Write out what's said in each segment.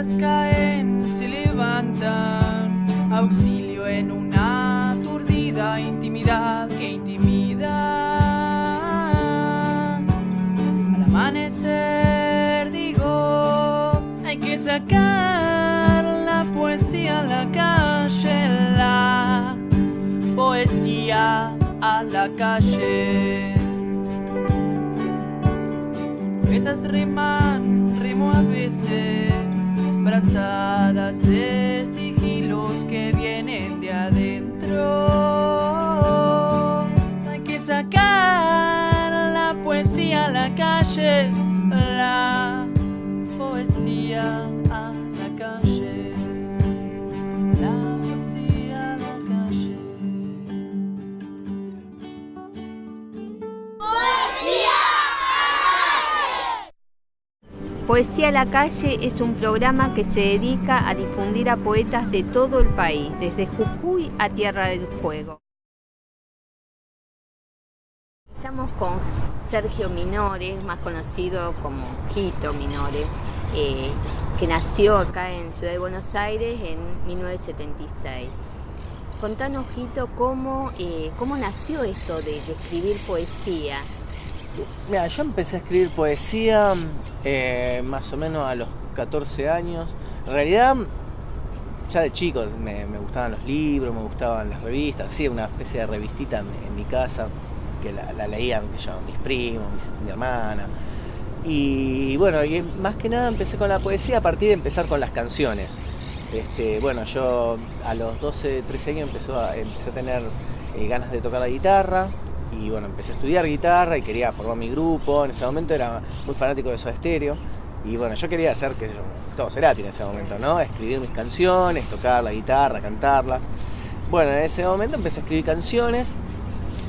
días caen, se levantan, auxilio en una aturdida intimidad que intimida. Al amanecer digo, hay que sacar la poesía a la calle, la poesía a la calle. Los poetas riman, rimo a veces, brazadas de sigilos que vienen de adentro. Hay que sacar la poesía a la calle, la poesía a la calle, la poesía a la calle. Poesía a la calle es un programa que se dedica a difundir a poetas de todo el país, desde Jujuy a Tierra del Fuego. Estamos con Sergio Minores, más conocido como Jito Minores, que nació acá en Ciudad de Buenos Aires en 1976. Contanos, Jito, ¿cómo nació esto de escribir poesía? Mira, yo empecé a escribir poesía más o menos a los 14 años. En realidad, ya de chico me gustaban los libros, me gustaban las revistas. Hacía una especie de revistita en mi casa que la leían mis primos, mi hermana. Y bueno, y más que nada empecé con la poesía a partir de empezar con las canciones. Bueno, yo a los 12, 13 años empecé a tener ganas de tocar la guitarra. Y bueno, empecé a estudiar guitarra y quería formar mi grupo. En ese momento era muy fanático de Soda Stereo. Y bueno, yo quería hacer, Gustavo Cerati en ese momento, ¿no? Escribir mis canciones, tocar la guitarra, cantarlas. Bueno, en ese momento empecé a escribir canciones.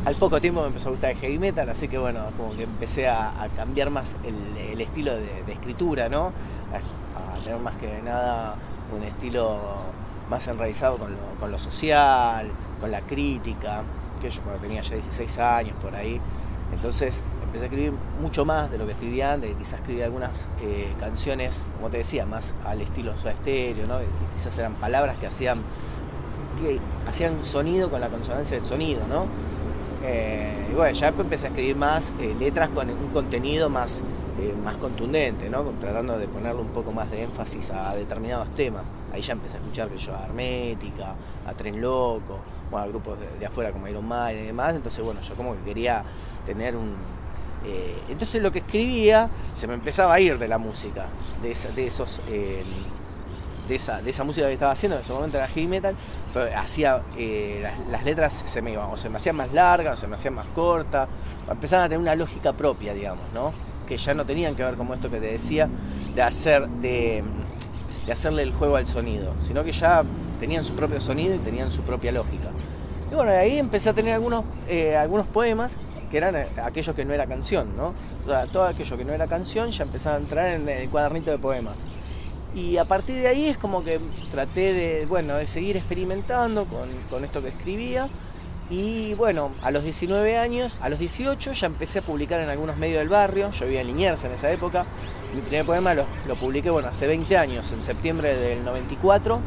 Al poco tiempo me empezó a gustar el heavy metal, así que bueno, como que empecé a cambiar más el estilo de escritura, ¿no? A tener más que nada un estilo más enraizado con lo social, con la crítica. Que yo cuando tenía ya 16 años por ahí, entonces empecé a escribir mucho más de lo que escribía antes, quizás escribí algunas canciones, como te decía, más al estilo Soda Stereo, ¿no? Quizás eran palabras que hacían sonido con la consonancia del sonido, ¿no? Y bueno, ya empecé a escribir más letras con un contenido más contundente, ¿no? Tratando de ponerle un poco más de énfasis a determinados temas. Ahí ya empecé a escuchar a Hermética, a Tren Loco, bueno, a grupos de afuera como Iron Maiden y demás. Entonces bueno, yo como que quería tener entonces lo que escribía se me empezaba a ir de la música, de esa música que estaba haciendo. En ese momento era heavy metal, pero hacía las letras se me iban, o se me hacían más largas, o se me hacían más cortas, empezaban a tener una lógica propia, digamos, ¿no? Que ya no tenían que ver como esto que te decía, de hacerle el juego al sonido, sino que ya tenían su propio sonido y tenían su propia lógica. Y bueno, de ahí empecé a tener algunos poemas que eran aquellos que no era canción, ¿no? O sea, todo aquello que no era canción ya empezaba a entrar en el cuadernito de poemas. Y a partir de ahí es como que traté de seguir experimentando con esto que escribía. Y bueno, a los 19 años, a los 18 ya empecé a publicar en algunos medios del barrio. Yo vivía en Liniers en esa época. Mi primer poema lo publiqué, hace 20 años, en septiembre del 94,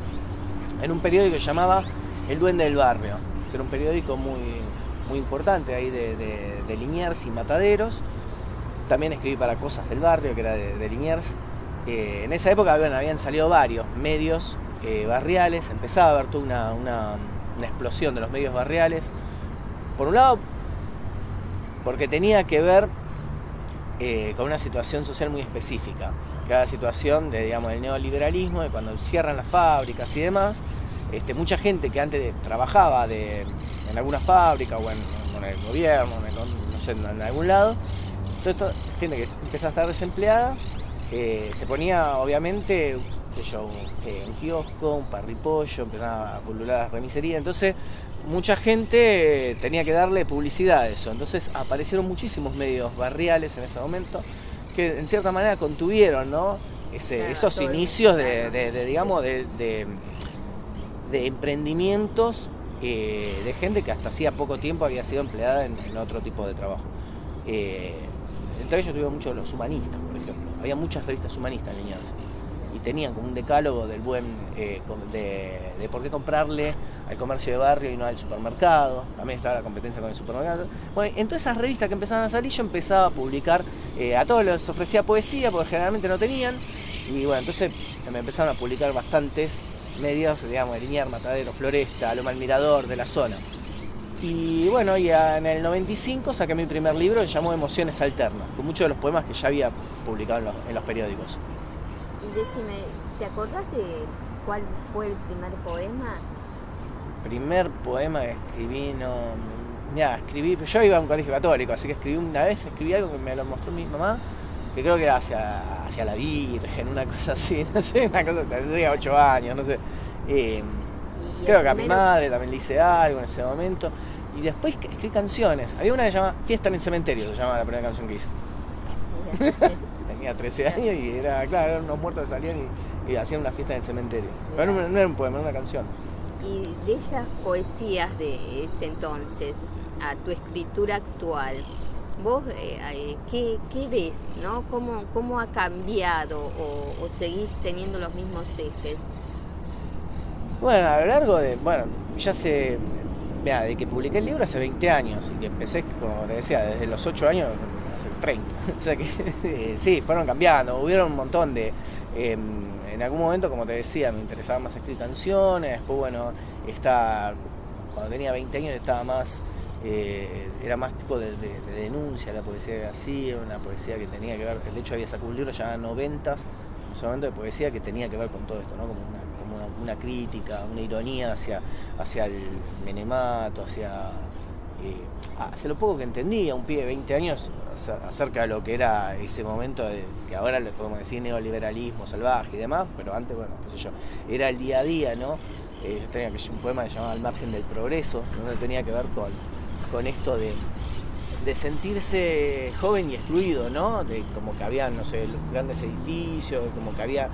en un periódico que se llamaba El Duende del Barrio, que era un periódico muy, muy importante ahí de Liniers y Mataderos. También escribí para Cosas del Barrio, que era de Liniers. En esa época habían salido varios medios barriales, empezaba a haber toda una explosión de los medios barriales. Por un lado, porque tenía que ver con una situación social muy específica, que era la situación del neoliberalismo, de cuando cierran las fábricas y demás. Mucha gente que antes trabajaba en alguna fábrica o en el gobierno, en algún lado, toda esta gente que empezaba a estar desempleada, se ponía obviamente un kiosco, un parripollo, empezaba a pulular las remiserías. Entonces mucha gente tenía que darle publicidad a eso. Entonces aparecieron muchísimos medios barriales en ese momento que en cierta manera contuvieron, ¿no? Esos inicios de emprendimientos de gente que hasta hacía poco tiempo había sido empleada en otro tipo de trabajo. Entre ellos tuvieron muchos los humanistas, por ejemplo. Había muchas revistas humanistas en Liniers. y tenían como un decálogo del buen, de por qué comprarle al comercio de barrio y no al supermercado. También estaba la competencia con el supermercado. Bueno, en todas esas revistas que empezaban a salir yo empezaba a publicar, a todos les ofrecía poesía porque generalmente no tenían, y bueno, entonces me empezaron a publicar bastantes medios, digamos, de Liniers, Matadero, Floresta, Loma del Mirador, de la zona. Y bueno, en el 95 saqué mi primer libro que se llamó Emociones Alternas, con muchos de los poemas que ya había publicado en los periódicos. Y decime, ¿te acordás de cuál fue el primer poema? Primer poema que escribí, escribí, yo iba a un colegio católico, así que escribí algo que me lo mostró mi mamá, que creo que era hacia la Virgen, una cosa así, no sé, una cosa, tendría 8 años, no sé. Creo que a mi madre también le hice algo en ese momento. Y después escribí canciones. Había una que se llama Fiesta en el Cementerio, se llama la primera canción que hice. Tenía 13 años y eran unos muertos que salían y hacían una fiesta en el cementerio. Pero no era un poema, era una canción. Y de esas poesías de ese entonces a tu escritura actual, vos ¿qué ves, ¿no? ¿Cómo ha cambiado o seguís teniendo los mismos ejes? Bueno, a lo largo de, de que publiqué el libro hace 20 años y que empecé, como te decía, desde los 8 años hace 30. O sea que sí, fueron cambiando, hubieron un montón de... en algún momento, como te decía, me interesaba más escribir canciones, después bueno, cuando tenía 20 años estaba más... era más tipo de denuncia la poesía que hacía, una poesía que tenía que ver, de hecho había sacado un libro llamado 90s, en ese momento de poesía que tenía que ver con todo esto, ¿no? Como una crítica, una ironía hacia el menemato, hacia lo poco que entendía un pibe de 20 años acerca de lo que era ese momento que ahora le podemos decir neoliberalismo salvaje y demás, pero antes, bueno, qué sé yo, era el día a día, ¿no? Yo tenía un poema que se llamaba Al margen del progreso, donde tenía que ver con esto de sentirse joven y excluido, ¿no? De como que había, no sé, grandes edificios, como que había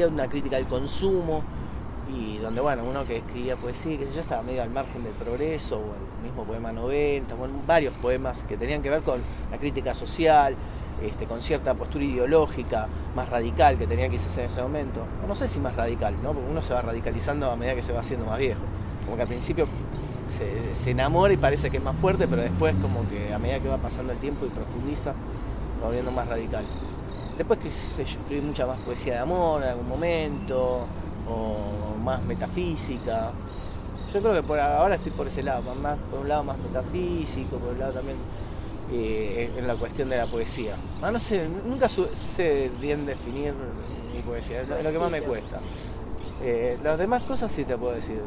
una crítica al consumo, y donde, bueno, uno que escribía poesía, que ya estaba medio al margen del progreso, o el mismo poema 90, bueno, varios poemas que tenían que ver con la crítica social, con cierta postura ideológica más radical que tenía que hacerse en ese momento. No sé si más radical, ¿no? Porque uno se va radicalizando a medida que se va haciendo más viejo. Como que al principio se enamora y parece que es más fuerte, pero después como que a medida que va pasando el tiempo y profundiza, va volviendo más radical. Después, qué sé yo, escribí mucha más poesía de amor en algún momento, o más metafísica. Yo creo que por ahora estoy por ese lado, por un lado más metafísico, por un lado también en la cuestión de la poesía. No sé, nunca sé bien definir mi poesía, es lo que más me cuesta. Las demás cosas sí te puedo decir,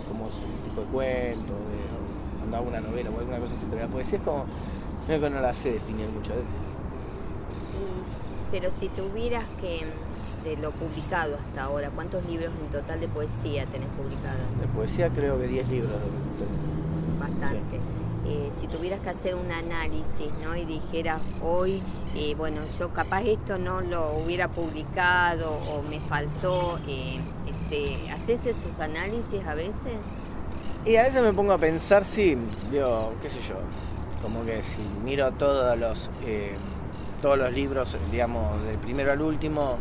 como ese tipo de cuento, de alguna novela o alguna cosa así, pero la poesía es como, creo que no la sé definir mucho. Pero si tuvieras que, de lo publicado hasta ahora, ¿cuántos libros en total de poesía tenés publicados? De poesía creo que 10 libros. Bastante. Sí. Si tuvieras que hacer un análisis, ¿no? Y dijeras hoy, bueno, yo capaz esto no lo hubiera publicado o me faltó, ¿haces esos análisis a veces? Y a veces me pongo a pensar, sí, digo, qué sé yo, como que si miro todos los libros, digamos, del primero al último,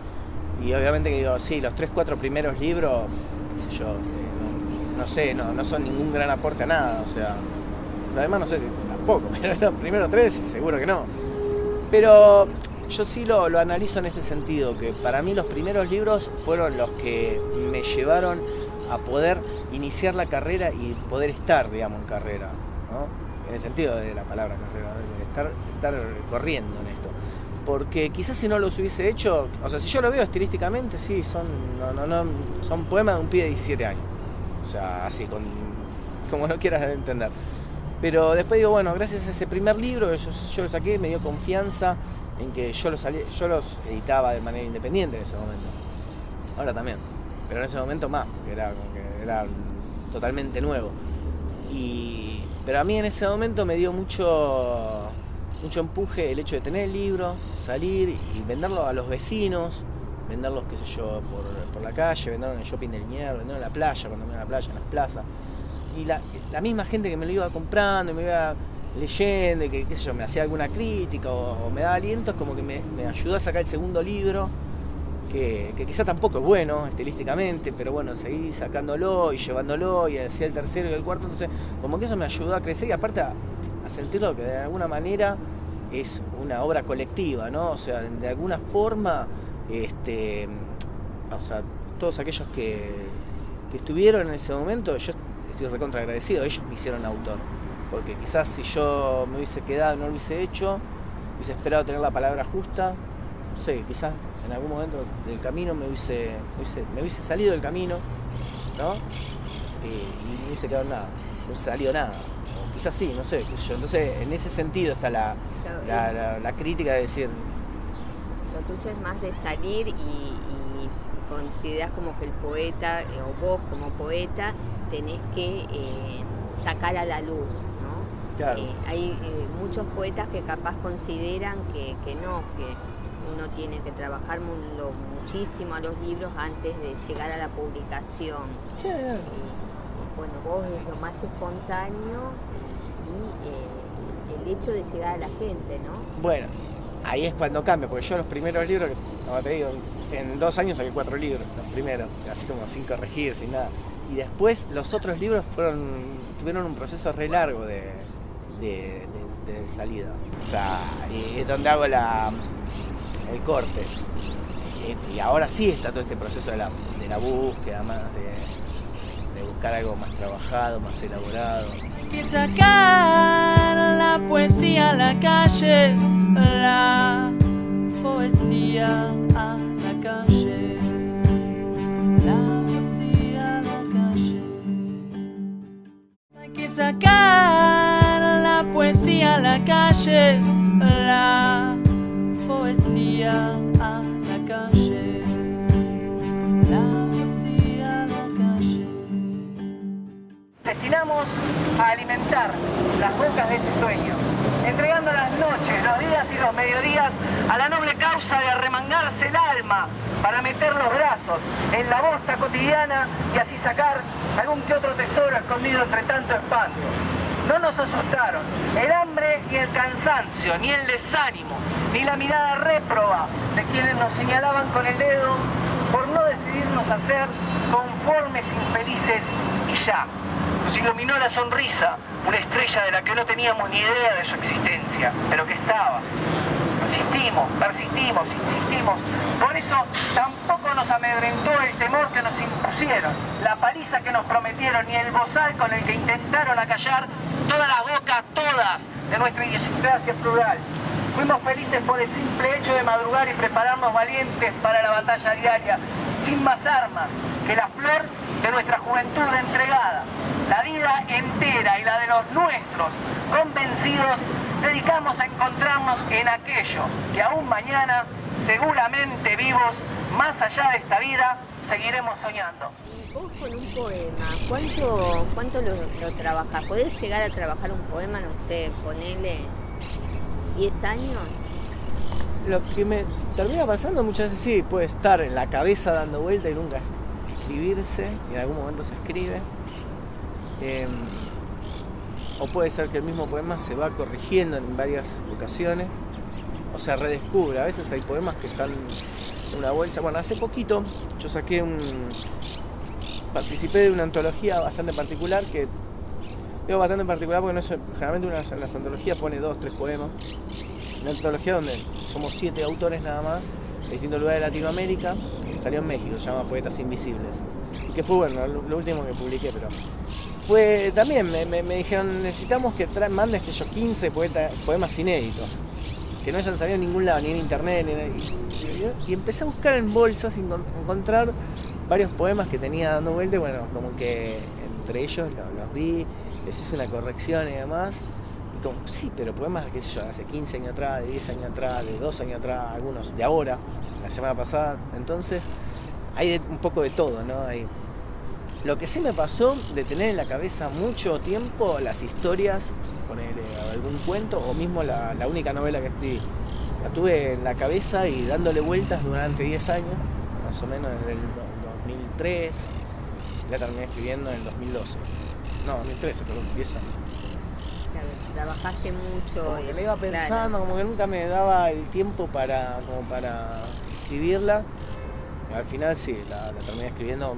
y obviamente que digo, sí, los 3-4 primeros libros, qué sé yo, no son ningún gran aporte a nada, o sea, además no sé si tampoco, pero los primeros 3 seguro que no. Pero yo sí lo analizo en este sentido, que para mí los primeros libros fueron los que me llevaron a poder iniciar la carrera y poder estar, digamos, en carrera, ¿no? En el sentido de la palabra carrera, de estar corriendo en esto. Porque quizás si no los hubiese hecho, o sea, si yo lo veo estilísticamente, sí, son poemas de un pibe de 17 años. O sea, así, como no quieras entender. Pero después digo, bueno, gracias a ese primer libro, yo lo saqué, me dio confianza en que yo los editaba de manera independiente en ese momento. Ahora también, pero en ese momento más, porque era totalmente nuevo. Pero a mí en ese momento me dio mucho empuje el hecho de tener el libro, salir y venderlo a los vecinos, venderlos, qué sé yo, por la calle, venderlo en el shopping de Liniers, venderlo en la playa, cuando me iba a la playa, en las plazas. Y la misma gente que me lo iba comprando, leyendo y que, qué sé yo, me hacía alguna crítica o me daba alientos, como que me ayudó a sacar el segundo libro, que quizá tampoco es bueno estilísticamente, pero bueno, seguí sacándolo y llevándolo y hacía el tercero y el cuarto, entonces como que eso me ayudó a crecer y aparte a sentirlo que de alguna manera es una obra colectiva, ¿no? O sea, de alguna forma, o sea, todos aquellos que estuvieron en ese momento, yo estoy recontra agradecido, ellos me hicieron autor, porque quizás si yo me hubiese quedado y no lo hubiese hecho, hubiese esperado tener la palabra justa, no sé, quizás en algún momento del camino me hubiese salido del camino, ¿no? Y no hubiese quedado nada, no hubiese salido nada. O quizás sí, no sé, qué sé yo. Entonces, en ese sentido está la crítica de decir... Lo tuyo es más de salir y consideras como que el poeta, o vos como poeta, tenés que sacar a la luz, ¿no? Claro. Hay muchos poetas que capaz consideran que no, que uno tiene que trabajar muchísimo a los libros antes de llegar a la publicación. Sí. Y bueno, vos es lo más espontáneo y el hecho de llegar a la gente, ¿no? Bueno, ahí es cuando cambia, porque yo los primeros libros, como te digo, en 2 años saqué 4 libros, los primeros, así como sin corregir, sin nada. Y después los otros libros tuvieron un proceso re largo de salida. O sea, es donde hago el corte. Y ahora sí está todo este proceso de la búsqueda, más de buscar algo más trabajado, más elaborado. Hay que sacar la poesía a la calle, la poesía a la calle, la poesía a la calle. Hay que sacar la poesía a la calle, la poesía a la calle, la poesía a la calle. Destinamos a alimentar las bocas de este sueño, entregando las noches, los días y los mediodías a la noble causa de arremangarse el alma para meter los brazos en la bosta cotidiana y así sacar algún que otro tesoro escondido entre tanto espanto. No nos asustaron el hambre ni el cansancio, ni el desánimo, ni la mirada réproba de quienes nos señalaban con el dedo por no decidirnos a ser conformes, infelices y ya. Nos iluminó la sonrisa, una estrella de la que no teníamos ni idea de su existencia, pero que estaba. Insistimos, persistimos, insistimos. Por eso tampoco nos amedrentó el temor que nos impusieron, la paliza que nos prometieron, ni el bozal con el que intentaron acallar todas las bocas, todas, de nuestra idiosincrasia plural. Fuimos felices por el simple hecho de madrugar y prepararnos valientes para la batalla diaria, sin más armas que la flor de nuestra juventud entregada. La vida entera y la de los nuestros, convencidos, dedicamos a encontrarnos en aquellos que aún mañana, seguramente vivos, más allá de esta vida, seguiremos soñando. Y vos con un poema, ¿cuánto lo trabajás? ¿Podés llegar a trabajar un poema, no sé, ponerle 10 años? Lo que me termina pasando muchas veces, sí, puede estar en la cabeza dando vuelta y nunca escribirse, y en algún momento se escribe. O puede ser que el mismo poema se va corrigiendo en varias ocasiones, o se redescubre. A veces hay poemas que están en una bolsa. Bueno, hace poquito yo participé de una antología bastante particular, que digo bastante particular porque no es, generalmente las antologías pone 2, 3 poemas. Una antología donde somos 7 autores nada más, de distintos lugares de Latinoamérica, salió en México, se llama Poetas Invisibles. Y que fue bueno, lo último que publiqué, pero fue también, me dijeron, necesitamos que mandes 15 poemas inéditos, que no hayan salido en ningún lado, ni en internet, y empecé a buscar en bolsas y encontrar varios poemas que tenía dando vuelta, y bueno, como que entre ellos los vi, les hice una corrección y demás. Como, sí, pero poemas, qué sé yo, hace 15 años atrás, de 10 años atrás, de 2 años atrás, algunos de ahora, la semana pasada. Entonces, hay un poco de todo, ¿no? Lo que sí me pasó de tener en la cabeza mucho tiempo las historias, poner algún cuento, o mismo la única novela que escribí. La tuve en la cabeza y dándole vueltas durante 10 años, más o menos desde el 2003, la terminé escribiendo en el 2012. No, 2013, perdón, 10 años. Claro, trabajaste mucho. Como que me iba claro. pensando, como que nunca me daba el tiempo para escribirla. Y al final sí, la terminé escribiendo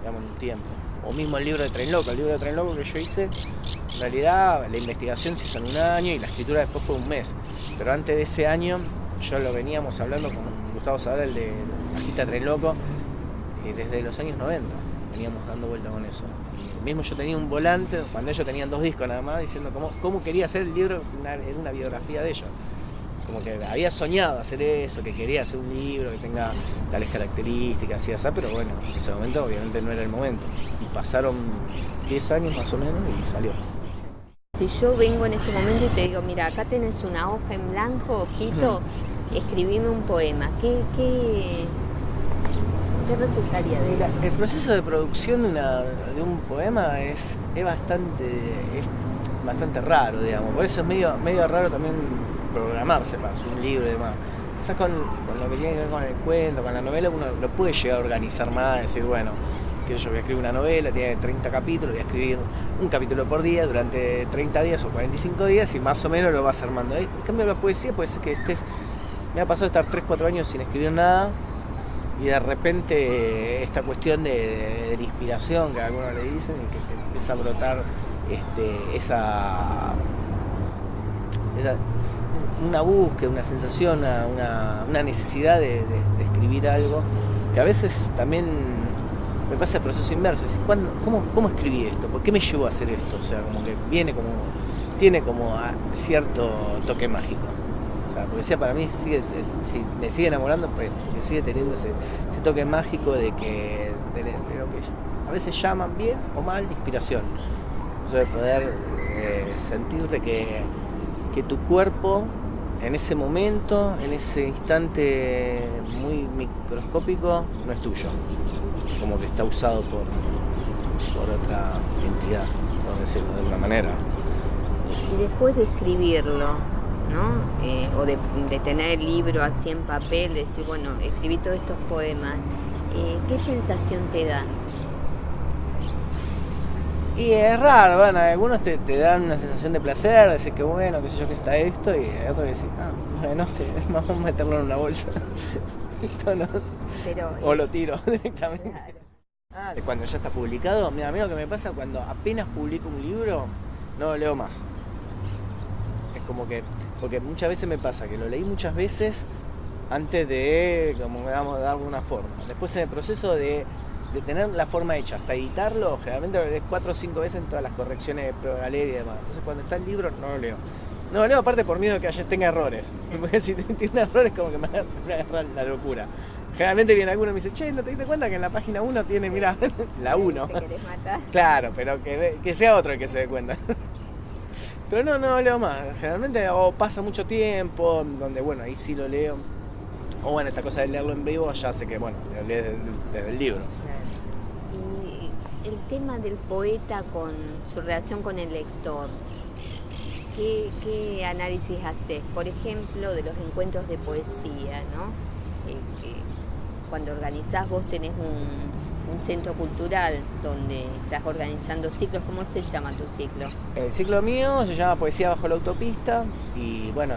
digamos, en un tiempo. O mismo el libro de Tren Loco. El libro de Tren Loco que yo hice, en realidad la investigación se hizo en un año y la escritura después fue un mes. Pero antes de ese año, yo lo veníamos hablando con Gustavo Sadal, el de Bajista Tren Loco, desde los años 90. Veníamos dando vuelta con eso. Y mismo yo tenía un volante, cuando ellos tenían 2 discos nada más, diciendo cómo quería hacer el libro, era una biografía de ellos. Como que había soñado hacer eso, que quería hacer un libro que tenga tales características y así, pero bueno, en ese momento obviamente no era el momento. Y pasaron 10 años más o menos y salió. Si yo vengo en este momento y te digo, mira, acá tenés una hoja en blanco, ojito, escribime un poema, ¿qué resultaría de Mira, eso? el proceso de producción de un poema es bastante raro, digamos. Por eso es medio raro también programarse para hacer un libro y demás. Quizás con lo que tiene que ver con el cuento, con la novela, uno lo puede llegar a organizar más, decir, bueno, que yo voy a escribir una novela, tiene 30 capítulos, voy a escribir un capítulo por día durante 30 días o 45 días y más o menos lo vas armando. En cambio la poesía puede ser que me ha pasado estar 3-4 años sin escribir nada y de repente esta cuestión de la inspiración que a algunos le dicen y que te empieza a brotar una búsqueda, una sensación, una necesidad de escribir algo, que a veces también me pasa el proceso inverso, es decir, ¿cómo escribí esto? ¿Por qué me llevó a hacer esto? O sea, como que tiene como cierto toque mágico. O sea, la poesía para mí me sigue enamorando, pues me sigue teniendo ese toque mágico de lo que a veces llaman bien o mal inspiración. Eso de poder sentirte que tu cuerpo en ese momento, en ese instante muy microscópico, no es tuyo. Como que está usado por otra entidad, por decirlo de alguna manera. Y después de escribirlo, ¿no? O de tener el libro así en papel, decir, bueno, escribí todos estos poemas, ¿qué sensación te da? Y es raro, bueno, algunos te dan una sensación de placer, de decir que bueno, qué sé yo, que está esto, y hay otros que dicen, bueno, vamos a meterlo en una bolsa. Esto no. O lo tiro directamente. Claro. De cuando ya está publicado, mira, a mí lo que me pasa cuando apenas publico un libro, no lo leo más. Es como que, porque muchas veces me pasa que lo leí muchas veces antes de, como vamos a darle una forma. Después en el proceso de tener la forma hecha, hasta editarlo, generalmente lo lees 4 o 5 veces en todas las correcciones de Progaler y demás. Entonces cuando está el libro no lo leo. No lo leo aparte por miedo de que tenga errores. Porque si tiene errores como que me agarra la locura. Generalmente viene alguno y me dice, che, ¿no te diste cuenta que en la página 1 tiene, mirá, la 1? ¿Te querés matar? Claro, pero que sea otro el que se dé cuenta. Pero no lo leo más. Generalmente pasa mucho tiempo, donde bueno, ahí sí lo leo. O bueno, esta cosa de leerlo en vivo, ya sé que bueno, lo lees desde el libro. Y el tema del poeta con su relación con el lector, ¿qué análisis haces? Por ejemplo, de los encuentros de poesía, ¿no? Cuando organizás, vos tenés un centro cultural donde estás organizando ciclos. ¿Cómo se llama tu ciclo? El ciclo mío se llama Poesía bajo la autopista y bueno,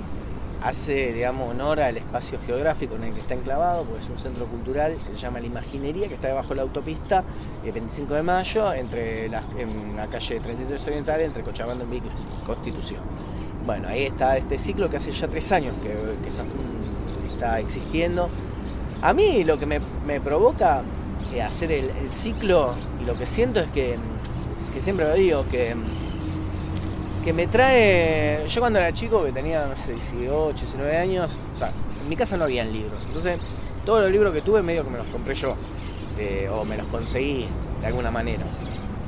hace, digamos, honor al espacio geográfico en el que está enclavado, porque es un centro cultural que se llama La Imaginería, que está debajo de la autopista, 25 de mayo, en la calle 33 Oriental, entre Cochabamba y Constitución. Bueno, ahí está este ciclo que hace ya 3 años que está existiendo. A mí lo que me provoca hacer el ciclo, y lo que siento es que siempre lo digo, que me trae. Yo cuando era chico, que tenía, no sé, 18, 19 años, o sea, en mi casa no habían libros. Entonces, todos los libros que tuve medio que me los compré yo, o me los conseguí de alguna manera.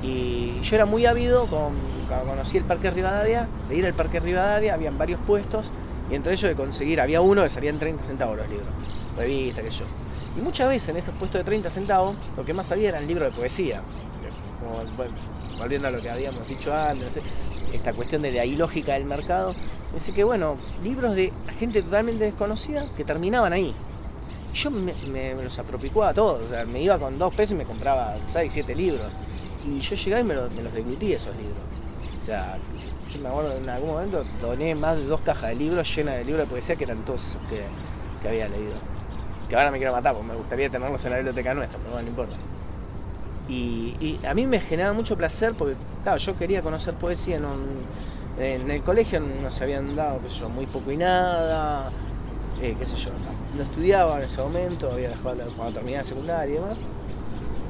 Y yo era muy ávido, cuando conocí el Parque Rivadavia, de ir al Parque Rivadavia, habían varios puestos, y entre ellos de conseguir, había uno que salían 30 centavos los libros, revistas, qué sé yo. Y muchas veces en esos puestos de 30 centavos, lo que más había eran libros de poesía. Como, bueno, volviendo a lo que habíamos dicho antes, no sé, esta cuestión de la ilógica del mercado, así que bueno, libros de gente totalmente desconocida que terminaban ahí. Yo me los apropicaba todos, o sea, me iba con 2 pesos y me compraba 6, 7 libros. Y yo llegaba y me los deglutí esos libros. sea, yo me acuerdo en algún momento doné más de 2 cajas de libros llenas de libros de poesía que eran todos esos que había leído. Que ahora me quiero matar porque me gustaría tenerlos en la biblioteca nuestra, pero bueno, no importa. Y a mí me generaba mucho placer porque, claro, yo quería conocer poesía. En el colegio no se habían dado, qué sé yo, muy poco y nada, qué sé yo, no estudiaba en ese momento, había dejado cuando terminé la secundaria y demás.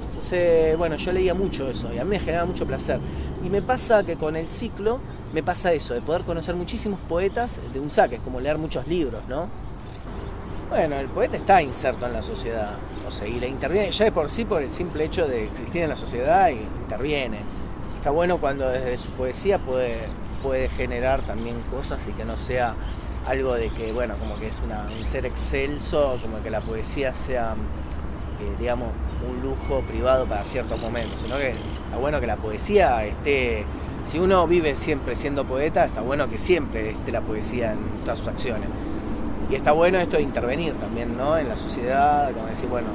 Entonces, bueno, yo leía mucho eso y a mí me generaba mucho placer. Y me pasa que con el ciclo me pasa eso, de poder conocer muchísimos poetas de un saque, es como leer muchos libros, ¿no? Bueno, el poeta está inserto en la sociedad, o sea, y le interviene ya de por sí por el simple hecho de existir en la sociedad y interviene. Está bueno cuando desde su poesía puede generar también cosas y que no sea algo de que, bueno, como que es un ser excelso, como que la poesía sea, digamos, un lujo privado para ciertos momentos, sino que está bueno que la poesía esté, si uno vive siempre siendo poeta, está bueno que siempre esté la poesía en todas sus acciones. Y está bueno esto de intervenir también, ¿no? En la sociedad, como decir, bueno,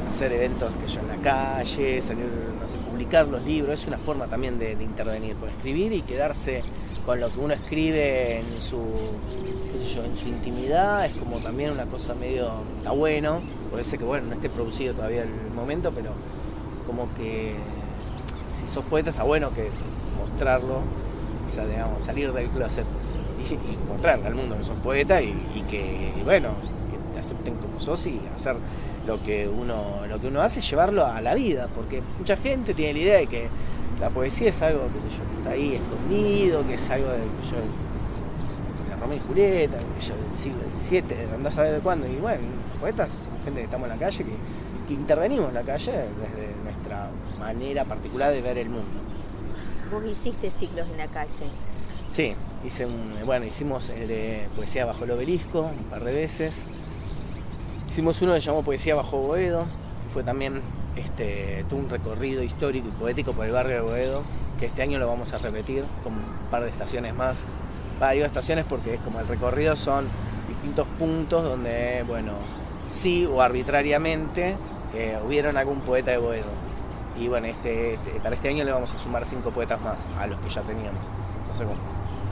hacer eventos que yo en la calle, salir, no sé, publicar los libros, es una forma también de intervenir, por escribir y quedarse con lo que uno escribe en su, qué sé yo, en su intimidad, es como también una cosa medio, está bueno, puede ser que bueno, no esté producido todavía el momento, pero como que si sos poeta está bueno que mostrarlo, o sea, digamos, salir del closet y mostrarle al mundo que sos poeta y que, bueno, que te acepten como sos y hacer lo que uno hace, llevarlo a la vida, porque mucha gente tiene la idea de que la poesía es algo, qué sé yo, que está ahí escondido, que es algo de Romeo y Julieta, que yo, del siglo XVII, andás a ver de cuándo, y bueno, poetas, gente que estamos en la calle, que intervenimos en la calle desde nuestra manera particular de ver el mundo. Vos hiciste ciclos en la calle. Sí, hicimos el de Poesía bajo el Obelisco un par de veces. Hicimos uno que se llamó Poesía bajo Boedo, que fue también tuvo un recorrido histórico y poético por el barrio de Boedo, que este año lo vamos a repetir con un par de estaciones más. Digo estaciones porque es como el recorrido son distintos puntos donde, bueno, sí o arbitrariamente hubieron algún poeta de Boedo. Y bueno, para este año le vamos a sumar 5 poetas más a los que ya teníamos. No sé cómo,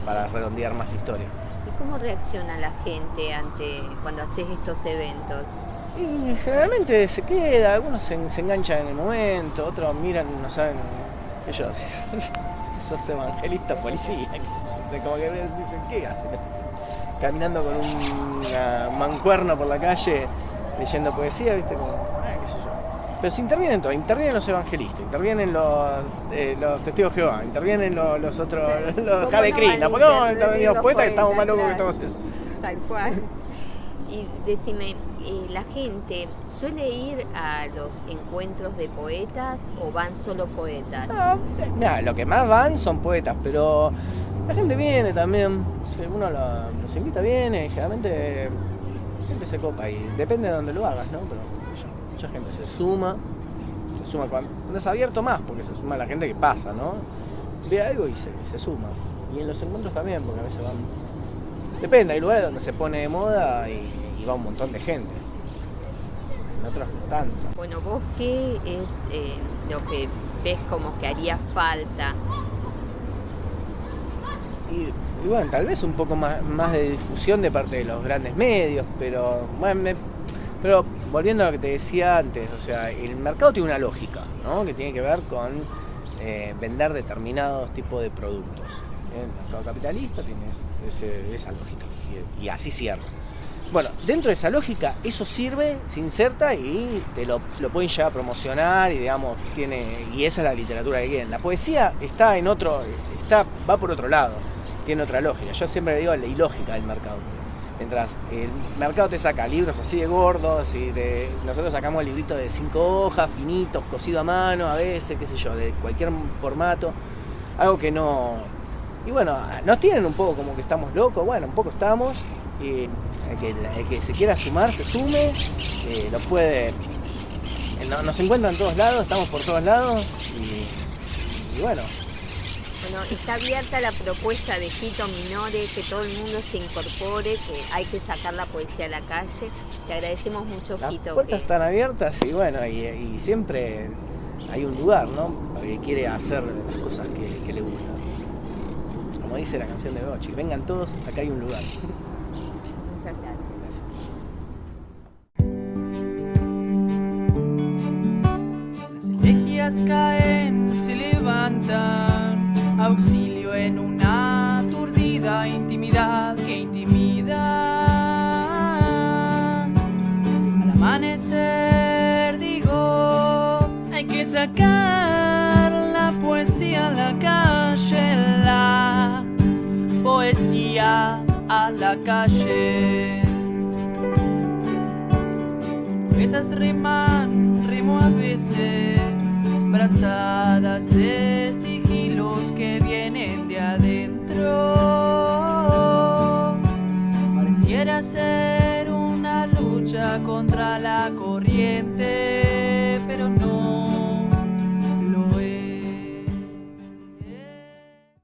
para redondear más la historia. ¿Y cómo reacciona la gente cuando haces estos eventos? Y generalmente se queda, algunos se enganchan en el momento, otros miran, no saben, ellos, si sos evangelista, policía, como que dicen, ¿qué hacen? Caminando con una mancuerna por la calle, leyendo poesía, ¿viste? Como, qué sé yo. Pero se intervienen todos, intervienen los evangelistas, intervienen los testigos de Jehová, intervienen los otros, los Jave Krishna, ¿por qué no intervienen los poetas que estamos más locos que todos esos? Tal cual. Y decime, ¿la gente suele ir a los encuentros de poetas o van solo poetas? Mira, lo que más van son poetas, pero la gente viene también, si uno los invita viene, generalmente la gente se copa y depende de dónde lo hagas, ¿no? Pero mucha gente se suma cuando es abierto más, porque se suma la gente que pasa, ¿no? Ve algo y se suma. Y en los encuentros también, porque a veces van... Depende, hay lugares donde se pone de moda y va un montón de gente. En otros no tanto. Bueno, ¿vos qué es lo que ves como que haría falta? Y bueno, tal vez un poco más de difusión de parte de los grandes medios, pero bueno, pero volviendo a lo que te decía antes, o sea, el mercado tiene una lógica, ¿no? Que tiene que ver con vender determinados tipos de productos. El mercado capitalista tiene esa lógica y así cierra. Bueno, dentro de esa lógica, eso sirve, se inserta y te lo pueden llegar a promocionar y digamos, y esa es la literatura que quieren. La poesía va por otro lado, tiene otra lógica. Yo siempre le digo la ilógica del mercado. Mientras el mercado te saca libros así de gordos y nosotros sacamos libritos de 5 hojas, finitos, cosido a mano a veces, qué sé yo, de cualquier formato, algo que no... Y bueno, nos tienen un poco como que estamos locos, bueno, un poco estamos, y el que se quiera sumar, se sume, lo puede... Nos encuentran en todos lados, estamos por todos lados, y bueno... Bueno, está abierta la propuesta de Hito Minore, que todo el mundo se incorpore, que hay que sacar la poesía a la calle. Te agradecemos mucho, Hito. Las puertas están abiertas y bueno, y siempre hay un lugar, ¿no? Para que quiere hacer las cosas que le gustan. dice la canción de Bochi. Vengan todos, acá hay un lugar. Muchas gracias. Gracias. Las elegías caen, se levantan, auxilio en una aturdida intimidad que intimida. Al amanecer digo, hay que sacar la poesía a la calle, la poesía a la calle. Los poetas riman, rimo a veces, brazadas de sigilos que vienen de adentro. Pareciera ser una lucha contra la corriente.